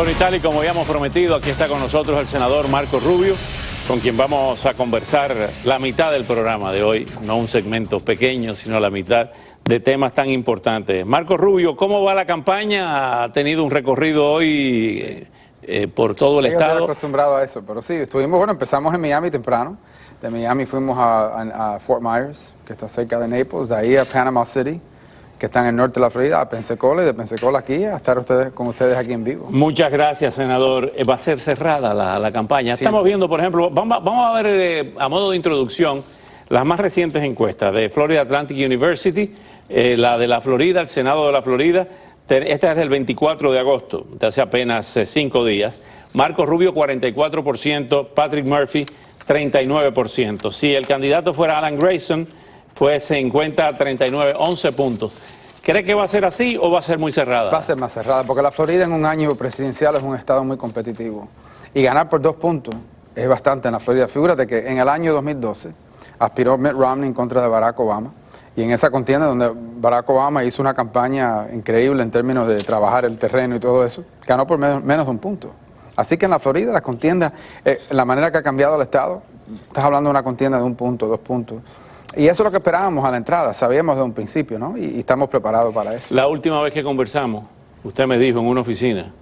Bueno, y tal y como habíamos prometido, aquí está con nosotros el senador Marco Rubio, con quien vamos a conversar la mitad del programa de hoy, no un segmento pequeño, sino la mitad de temas tan importantes. Marco Rubio, ¿cómo va la campaña? Ha tenido un recorrido hoy por todo el estado. Estoy acostumbrado a eso, pero sí, empezamos en Miami temprano. De Miami fuimos a Fort Myers, que está cerca de Naples, de ahí a Panama City, que está en el norte de la Florida, a Pensacola, y de Pensacola aquí a estar con ustedes aquí en vivo. Muchas gracias, senador. Va a ser cerrada la campaña. Sí. Estamos viendo, por ejemplo, vamos a ver a modo de introducción las más recientes encuestas de Florida Atlantic University, la de la Florida, el Senado de la Florida. Esta es del 24 de agosto, de hace apenas 5 días. Marco Rubio, 44%, Patrick Murphy, 39%. Si el candidato fuera Alan Grayson, fue 50-39, 11 puntos. ¿Cree que va a ser así o va a ser muy cerrada? Va a ser más cerrada, porque la Florida en un año presidencial es un estado muy competitivo. Y ganar por 2 puntos es bastante en la Florida. Figúrate que en el año 2012 aspiró Mitt Romney en contra de Barack Obama. Y en esa contienda donde Barack Obama hizo una campaña increíble en términos de trabajar el terreno y todo eso, ganó por menos de 1 punto. Así que en la Florida las contiendas, la manera que ha cambiado el estado, estás hablando de una contienda de 1 punto, 2 puntos. Y eso es lo que esperábamos a la entrada, sabíamos de un principio, ¿no? Y estamos preparados para eso. La última vez que conversamos, usted me dijo en una oficina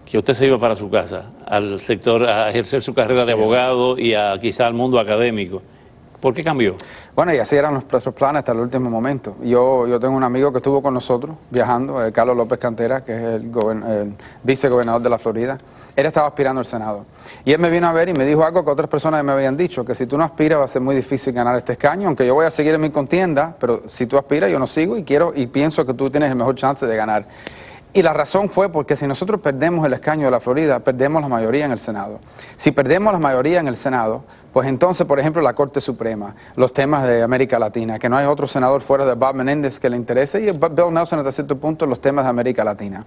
que usted se iba para su casa, al sector, a ejercer su carrera de abogado y quizá al mundo académico. ¿Por qué cambió? Bueno, y así eran nuestros planes hasta el último momento. Yo tengo un amigo que estuvo con nosotros viajando, Carlos López Cantera, que es el vicegobernador de la Florida. Él estaba aspirando al Senado. Y él me vino a ver y me dijo algo que otras personas me habían dicho, que si tú no aspiras va a ser muy difícil ganar este escaño, aunque yo voy a seguir en mi contienda, pero si tú aspiras yo no sigo y pienso que tú tienes el mejor chance de ganar. Y la razón fue porque si nosotros perdemos el escaño de la Florida, perdemos la mayoría en el Senado. Si perdemos la mayoría en el Senado, pues entonces, por ejemplo, la Corte Suprema, los temas de América Latina, que no hay otro senador fuera de Bob Menéndez que le interese, y Bill Nelson hasta cierto punto los temas de América Latina.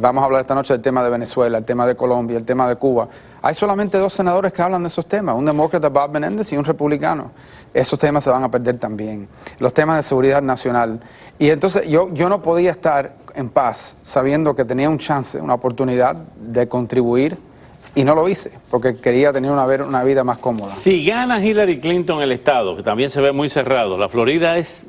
Vamos a hablar esta noche del tema de Venezuela, el tema de Colombia, el tema de Cuba. Hay solamente 2 senadores que hablan de esos temas, un demócrata, Bob Menéndez, y un republicano. Esos temas se van a perder también. Los temas de seguridad nacional. Y entonces yo no podía estar en paz sabiendo que tenía un chance, una oportunidad de contribuir, y no lo hice, porque quería tener una vida más cómoda. Si gana Hillary Clinton el estado, que también se ve muy cerrado, la Florida es...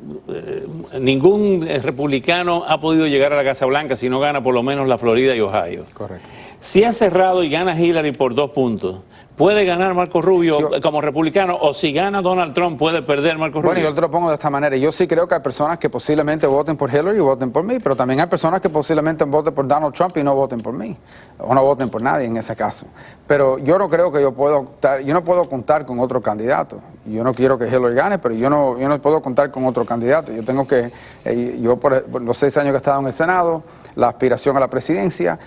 ningún republicano ha podido llegar a la Casa Blanca si no gana por lo menos la Florida y Ohio. Correcto. Si es cerrado y gana Hillary por 2 puntos, ¿puede ganar Marco Rubio como republicano? O si gana Donald Trump, ¿puede perder Marco Rubio? Bueno, yo te lo pongo de esta manera. Yo sí creo que hay personas que posiblemente voten por Hillary y voten por mí, pero también hay personas que posiblemente voten por Donald Trump y no voten por mí. O no voten por nadie en ese caso. Pero yo no creo que yo no puedo contar con otro candidato. Yo no quiero que Hillary gane, pero yo no puedo contar con otro candidato. Yo tengo que, por los 6 años que he estado en el Senado, la aspiración a la presidencia,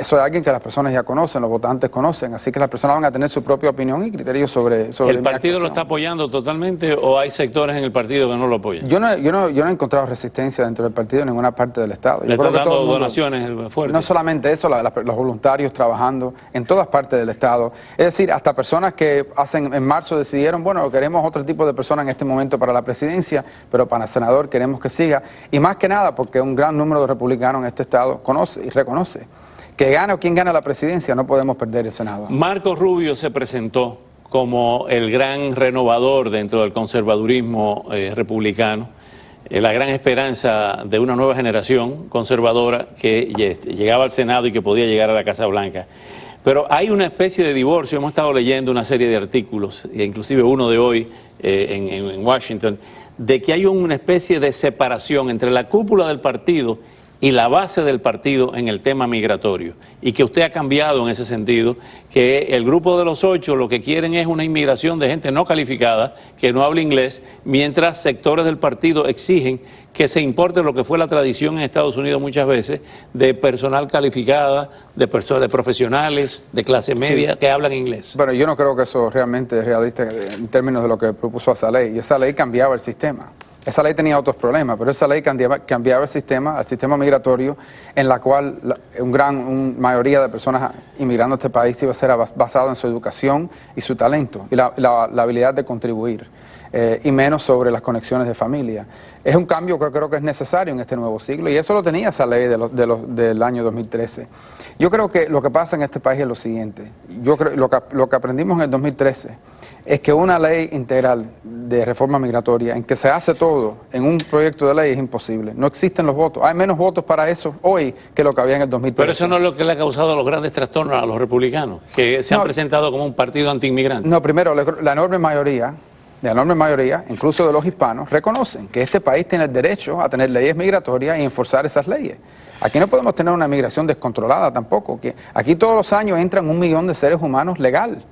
soy alguien que las personas ya conocen, los votantes conocen, así que las personas van a tener su propia opinión y criterios sobre ¿El partido lo está apoyando totalmente o hay sectores en el partido que no lo apoyan? Yo no he encontrado resistencia dentro del partido en ninguna parte del estado. ¿Le están dando donaciones fuertes? No solamente eso, los voluntarios trabajando en todas partes del estado. Es decir, hasta personas que en marzo decidieron, bueno, queremos otro tipo de persona en este momento para la presidencia, pero para el senador queremos que siga. Y más que nada porque un gran número de republicanos en este estado conoce y reconoce que gane o quien gane la presidencia, no podemos perder el Senado. Marco Rubio se presentó como el gran renovador dentro del conservadurismo republicano, la gran esperanza de una nueva generación conservadora que llegaba al Senado y que podía llegar a la Casa Blanca. Pero hay una especie de divorcio, hemos estado leyendo una serie de artículos, inclusive uno de hoy en Washington, de que hay una especie de separación entre la cúpula del partido y la base del partido en el tema migratorio, y que usted ha cambiado en ese sentido, que el grupo de los 8 lo que quieren es una inmigración de gente no calificada, que no habla inglés, mientras sectores del partido exigen que se importe lo que fue la tradición en Estados Unidos muchas veces, de personal calificada, de profesionales, de clase media, que hablan inglés. Bueno, yo no creo que eso realmente es realista en términos de lo que propuso esa ley, y esa ley cambiaba el sistema. Esa ley tenía otros problemas, pero esa ley cambiaba el sistema migratorio, en la cual una mayoría de personas inmigrando a este país iba a ser basado en su educación y su talento y la habilidad de contribuir. y menos sobre las conexiones de familia. Es un cambio que creo que es necesario en este nuevo siglo y eso lo tenía esa ley del año 2013. Yo creo que lo que pasa en este país es lo siguiente. Yo creo lo que aprendimos en el 2013 es que una ley integral de reforma migratoria en que se hace todo en un proyecto de ley es imposible. No existen los votos. Hay menos votos para eso hoy que lo que había en el 2013. Pero eso no es lo que le ha causado los grandes trastornos a los republicanos, que se han presentado como un partido antiinmigrante. No, primero, la enorme mayoría, incluso de los hispanos, reconocen que este país tiene el derecho a tener leyes migratorias y enforzar esas leyes. Aquí no podemos tener una migración descontrolada tampoco. Que aquí todos los años entran 1 millón de seres humanos legal.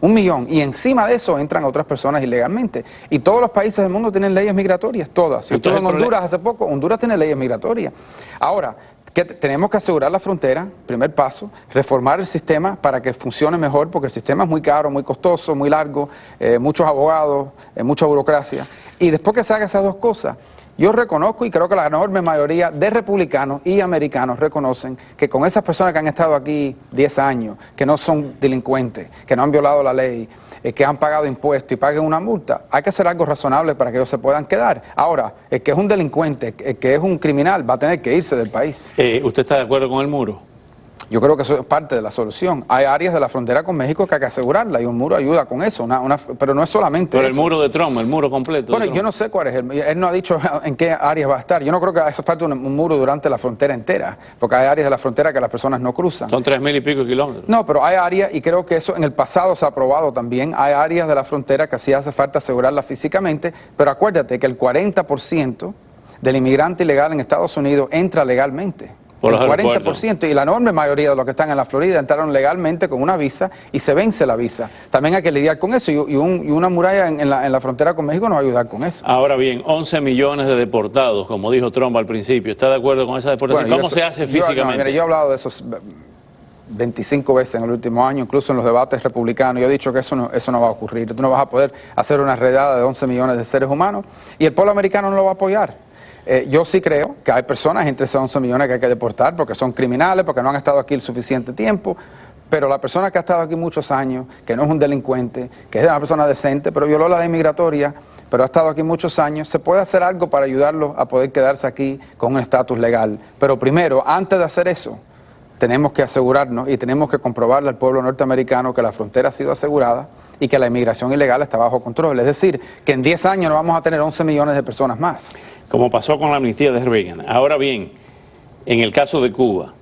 1 millón. Y encima de eso entran otras personas ilegalmente. Y todos los países del mundo tienen leyes migratorias, todas. Yo estuve en Honduras hace poco, Honduras tiene leyes migratorias. Ahora, que tenemos que asegurar la frontera, primer paso, reformar el sistema para que funcione mejor, porque el sistema es muy caro, muy costoso, muy largo, muchos abogados, mucha burocracia. Y después que se hagan esas dos cosas, yo reconozco y creo que la enorme mayoría de republicanos y americanos reconocen que con esas personas que han estado aquí 10 años, que no son delincuentes, que no han violado la ley, que han pagado impuestos y paguen una multa, hay que hacer algo razonable para que ellos se puedan quedar. Ahora, el que es un delincuente, el que es un criminal, va a tener que irse del país. ¿Usted está de acuerdo con el muro? Yo creo que eso es parte de la solución. Hay áreas de la frontera con México que hay que asegurarla y un muro ayuda con eso, pero no es solamente pero eso. el muro de Trump, el muro completo. Bueno, yo no sé cuál es él no ha dicho en qué áreas va a estar. Yo no creo que hace falta un muro durante la frontera entera, porque hay áreas de la frontera que las personas no cruzan. Son 3.000 y pico kilómetros. No, pero hay áreas, y creo que eso en el pasado se ha aprobado también, hay áreas de la frontera que sí hace falta asegurarlas físicamente, pero acuérdate que el 40% del inmigrante ilegal en Estados Unidos entra legalmente. Por el 40%, y la enorme mayoría de los que están en la Florida entraron legalmente con una visa y se vence la visa. También hay que lidiar con eso y una muralla en la frontera con México nos va a ayudar con eso. Ahora bien, 11 millones de deportados, como dijo Trump al principio. ¿Está de acuerdo con esa deportación? ¿Cómo se hace físicamente? Mira, yo he hablado de esos 25 veces en el último año, incluso en los debates republicanos. Yo he dicho que eso no va a ocurrir. Tú no vas a poder hacer una redada de 11 millones de seres humanos y el pueblo americano no lo va a apoyar. Yo sí creo que hay personas entre esos 11 millones que hay que deportar porque son criminales, porque no han estado aquí el suficiente tiempo, pero la persona que ha estado aquí muchos años, que no es un delincuente, que es una persona decente, pero violó la ley migratoria, pero ha estado aquí muchos años, se puede hacer algo para ayudarlo a poder quedarse aquí con un estatus legal. Pero primero, antes de hacer eso, tenemos que asegurarnos y tenemos que comprobarle al pueblo norteamericano que la frontera ha sido asegurada y que la inmigración ilegal está bajo control. Es decir, que en 10 años no vamos a tener 11 millones de personas más. Como pasó con la amnistía de Reagan. Ahora bien, en el caso de Cuba,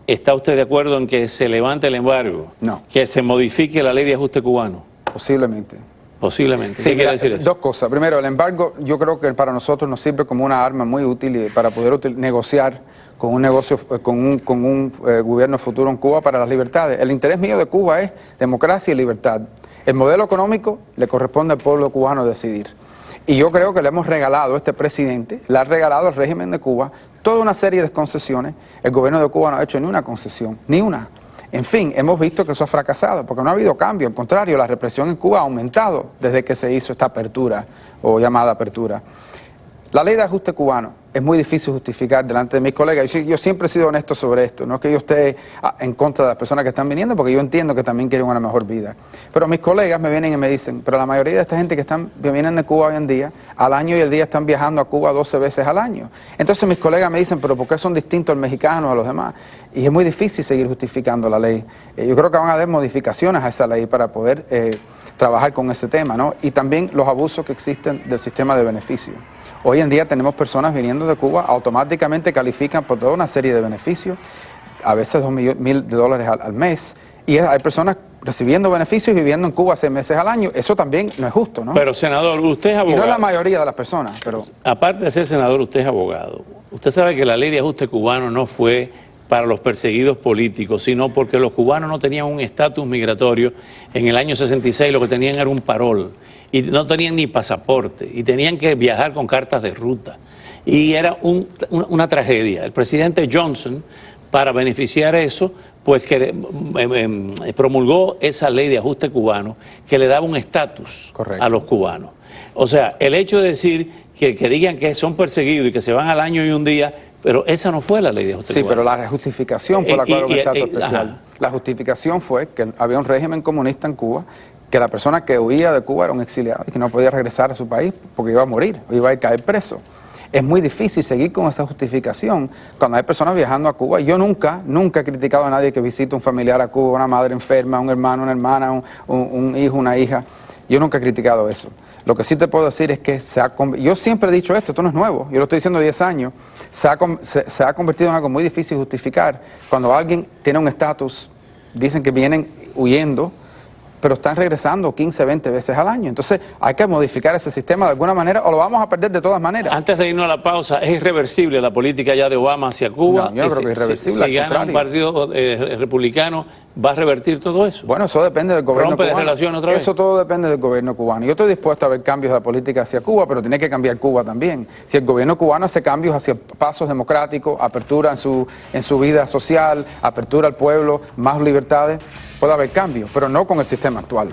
¿está usted de acuerdo en que se levante el embargo? No. ¿Que se modifique la ley de ajuste cubano? Posiblemente. Posiblemente. Sí, ¿Qué quiere decir eso? Dos cosas. Primero, el embargo yo creo que para nosotros nos sirve como una arma muy útil para poder negociar con un gobierno futuro en Cuba para las libertades. El interés mío de Cuba es democracia y libertad. El modelo económico le corresponde al pueblo cubano decidir. Y yo creo que le hemos regalado, este presidente, le ha regalado al régimen de Cuba toda una serie de concesiones. El gobierno de Cuba no ha hecho ni una concesión, ni una. En fin, hemos visto que eso ha fracasado, porque no ha habido cambio. Al contrario, la represión en Cuba ha aumentado desde que se hizo esta apertura, o llamada apertura. La ley de ajuste cubano es muy difícil justificar delante de mis colegas. Yo siempre he sido honesto sobre esto. No es que yo esté en contra de las personas que están viniendo, porque yo entiendo que también quieren una mejor vida. Pero mis colegas me vienen y me dicen, pero la mayoría de esta gente que vienen de Cuba hoy en día, al año y el día están viajando a Cuba 12 veces al año. Entonces mis colegas me dicen, pero ¿por qué son distintos al mexicano a los demás? Y es muy difícil seguir justificando la ley. Yo creo que van a haber modificaciones a esa ley para poder trabajar con ese tema, ¿no? Y también los abusos que existen del sistema de beneficios. Hoy en día tenemos personas viniendo de Cuba, automáticamente califican por toda una serie de beneficios, a veces $2.000 al mes, y hay personas recibiendo beneficios y viviendo en Cuba 6 meses al año. Eso también no es justo, ¿no? Pero, senador, usted es abogado. Y no es la mayoría de las personas, pero... Aparte de ser senador, usted es abogado. Usted sabe que la ley de ajuste cubano no fue para los perseguidos políticos, sino porque los cubanos no tenían un estatus migratorio. En el año 66 lo que tenían era un parol, y no tenían ni pasaporte, y tenían que viajar con cartas de ruta. Y era una tragedia. El presidente Johnson, para beneficiar eso, pues promulgó esa ley de ajuste cubano que le daba un estatus a los cubanos. O sea, el hecho de decir que digan que son perseguidos y que se van al año y un día, pero esa no fue la ley de ajuste cubano. Sí, pero la justificación por la cual hubo un estatus especial. La justificación fue que había un régimen comunista en Cuba que la persona que huía de Cuba era un exiliado y que no podía regresar a su país porque iba a morir o iba a caer preso. Es muy difícil seguir con esa justificación cuando hay personas viajando a Cuba. Yo nunca he criticado a nadie que visite un familiar a Cuba, una madre enferma, un hermano, una hermana, un hijo, una hija. Yo nunca he criticado eso. Lo que sí te puedo decir es que yo siempre he dicho esto no es nuevo, yo lo estoy diciendo 10 años, se ha convertido en algo muy difícil justificar cuando alguien tiene un estatus, dicen que vienen huyendo, pero están regresando 15, 20 veces al año. Entonces hay que modificar ese sistema de alguna manera o lo vamos a perder de todas maneras. Antes de irnos a la pausa, ¿es irreversible la política ya de Obama hacia Cuba? No, yo no creo que es irreversible. Si gana un partido republicano, ¿va a revertir todo eso? Bueno, eso depende del gobierno ¿Rompe cubano. de relación otra vez? Eso todo depende del gobierno cubano. Yo estoy dispuesto a ver cambios de la política hacia Cuba, pero tiene que cambiar Cuba también. Si el gobierno cubano hace cambios hacia pasos democráticos, apertura en su vida social, apertura al pueblo, más libertades, puede haber cambios, pero no con el sistema actual.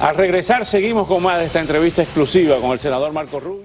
Al regresar seguimos con más de esta entrevista exclusiva con el senador Marco Rubio.